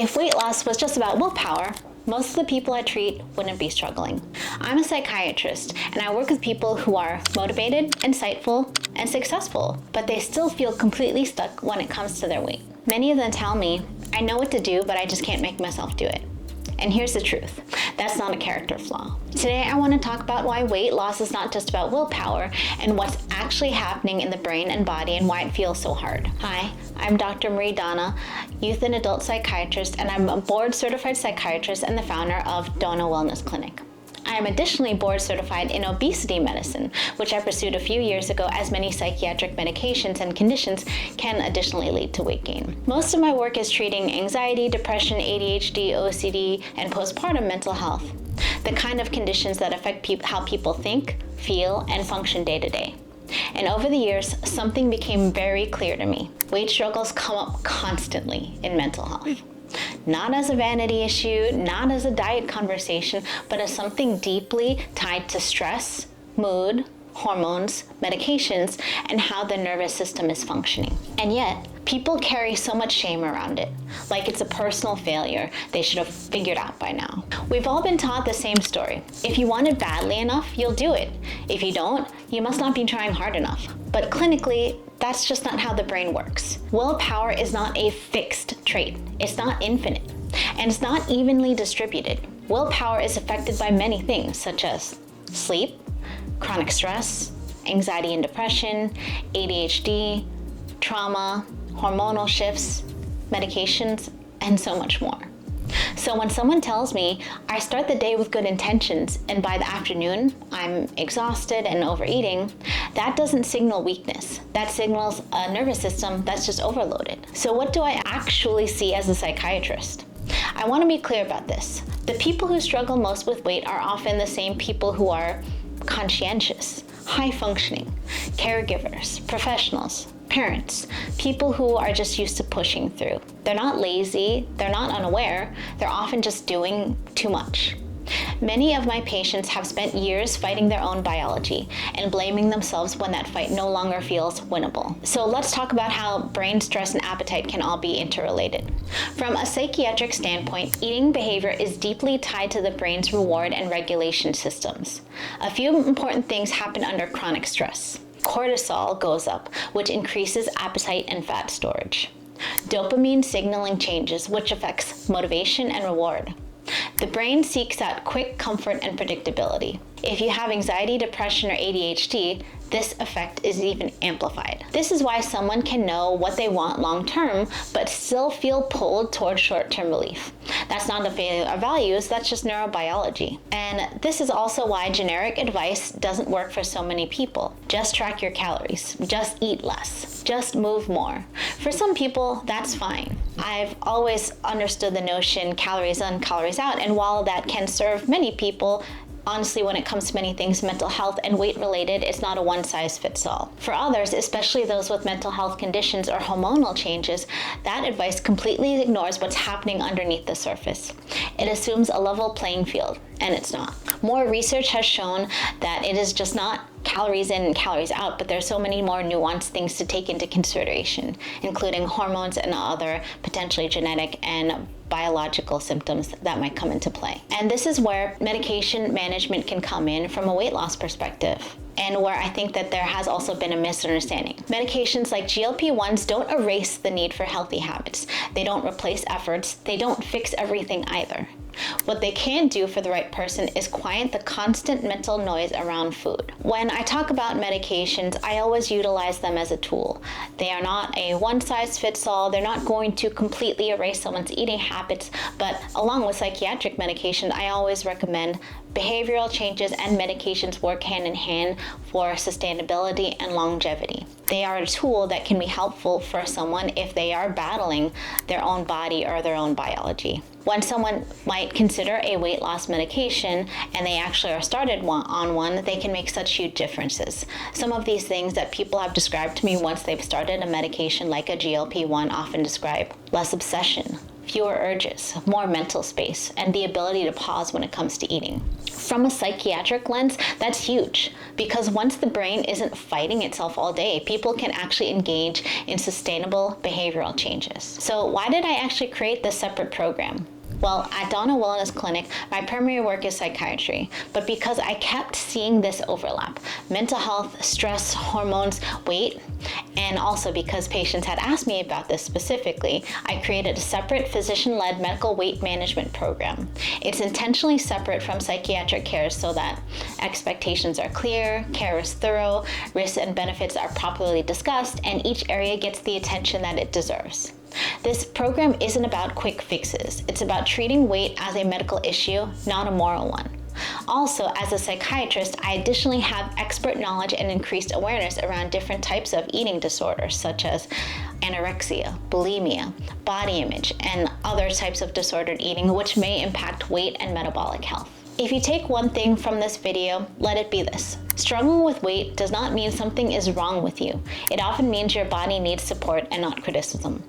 If weight loss was just about willpower, most of the people I treat wouldn't be struggling. I'm a psychiatrist, and I work with people who are motivated, insightful, and successful, but they still feel completely stuck when it comes to their weight. Many of them tell me, I know what to do, but I just can't make myself do it. And here's the truth, that's not a character flaw. Today I want to talk about why weight loss is not just about willpower and what's actually happening in the brain and body and why it feels so hard. Hi, I'm Dr. Marie Dona, youth and adult psychiatrist, and I'm a board certified psychiatrist and the founder of Dona Wellness Clinic. I am additionally board certified in obesity medicine, which I pursued a few years ago, as many psychiatric medications and conditions can additionally lead to weight gain. Most of my work is treating anxiety, depression, ADHD, OCD, and postpartum mental health, the kind of conditions that affect how people think, feel, and function day to day. And over the years, something became very clear to me. Weight struggles come up constantly in mental health. Not as a vanity issue, not as a diet conversation, but as something deeply tied to stress, mood, hormones, medications, and how the nervous system is functioning. And yet, people carry so much shame around it, like it's a personal failure they should have figured out by now. We've all been taught the same story. If you want it badly enough, you'll do it. If you don't, you must not be trying hard enough. But clinically, that's just not how the brain works. Willpower is not a fixed trait. It's not infinite. And it's not evenly distributed. Willpower is affected by many things, such as sleep, chronic stress, anxiety and depression, ADHD, trauma, hormonal shifts, medications, and so much more. So when someone tells me I start the day with good intentions and by the afternoon I'm exhausted and overeating, that doesn't signal weakness. That signals a nervous system that's just overloaded. So what do I actually see as a psychiatrist? I want to be clear about this. The people who struggle most with weight are often the same people who are conscientious, high functioning, caregivers, professionals, parents, people who are just used to pushing through. They're not lazy, they're not unaware, they're often just doing too much. Many of my patients have spent years fighting their own biology and blaming themselves when that fight no longer feels winnable. So let's talk about how brain stress and appetite can all be interrelated. From a psychiatric standpoint, eating behavior is deeply tied to the brain's reward and regulation systems. A few important things happen under chronic stress. Cortisol goes up, which increases appetite and fat storage. Dopamine signaling changes, which affects motivation and reward. The brain seeks out quick comfort and predictability. If you have anxiety, depression, or ADHD, this effect is even amplified. This is why someone can know what they want long-term, but still feel pulled toward short-term relief. That's not a failure of values, that's just neurobiology. And this is also why generic advice doesn't work for so many people. Just track your calories, just eat less, just move more. For some people, that's fine. I've always understood the notion calories in, calories out, and while that can serve many people, honestly, when it comes to many things, mental health and weight related, it's not a one size fits all. For others, especially those with mental health conditions or hormonal changes, that advice completely ignores what's happening underneath the surface. It assumes a level playing field, and it's not. More research has shown that it is just not calories in and calories out, but there's so many more nuanced things to take into consideration, including hormones and other potentially genetic and biological symptoms that might come into play. And this is where medication management can come in from a weight loss perspective, and where I think that there has also been a misunderstanding. Medications like GLP-1s don't erase the need for healthy habits. They don't replace efforts. They don't fix everything either. What they can do for the right person is quiet the constant mental noise around food. When I talk about medications, I always utilize them as a tool. They are not a one-size-fits-all. They're not going to completely erase someone's eating habits, but along with psychiatric medication, I always recommend behavioral changes and medications work hand in hand for sustainability and longevity. They are a tool that can be helpful for someone if they are battling their own body or their own biology. When someone might consider a weight loss medication and they actually are started on one, they can make such huge differences. Some of these things that people have described to me once they've started a medication like a GLP-1 often describe less obsession, fewer urges, more mental space, and the ability to pause when it comes to eating. From a psychiatric lens, that's huge, because once the brain isn't fighting itself all day, people can actually engage in sustainable behavioral changes. So why did I actually create this separate program? Well, at Dona Wellness Clinic, my primary work is psychiatry, but because I kept seeing this overlap, mental health, stress, hormones, weight, and also because patients had asked me about this specifically, I created a separate physician-led medical weight management program. It's intentionally separate from psychiatric care so that expectations are clear, care is thorough, risks and benefits are properly discussed, and each area gets the attention that it deserves. This program isn't about quick fixes. It's about treating weight as a medical issue, not a moral one. Also, as a psychiatrist, I additionally have expert knowledge and increased awareness around different types of eating disorders, such as anorexia, bulimia, body image, and other types of disordered eating, which may impact weight and metabolic health. If you take one thing from this video, let it be this. Struggling with weight does not mean something is wrong with you. It often means your body needs support and not criticism.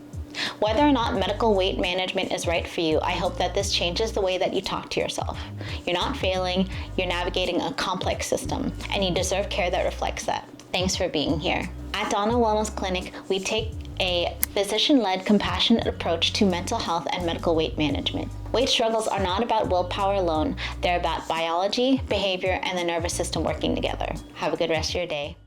Whether or not medical weight management is right for you, I hope that this changes the way that you talk to yourself. You're not failing, you're navigating a complex system, and you deserve care that reflects that. Thanks for being here. At Dona Wellness Clinic, we take a physician-led, compassionate approach to mental health and medical weight management. Weight struggles are not about willpower alone. They're about biology, behavior, and the nervous system working together. Have a good rest of your day.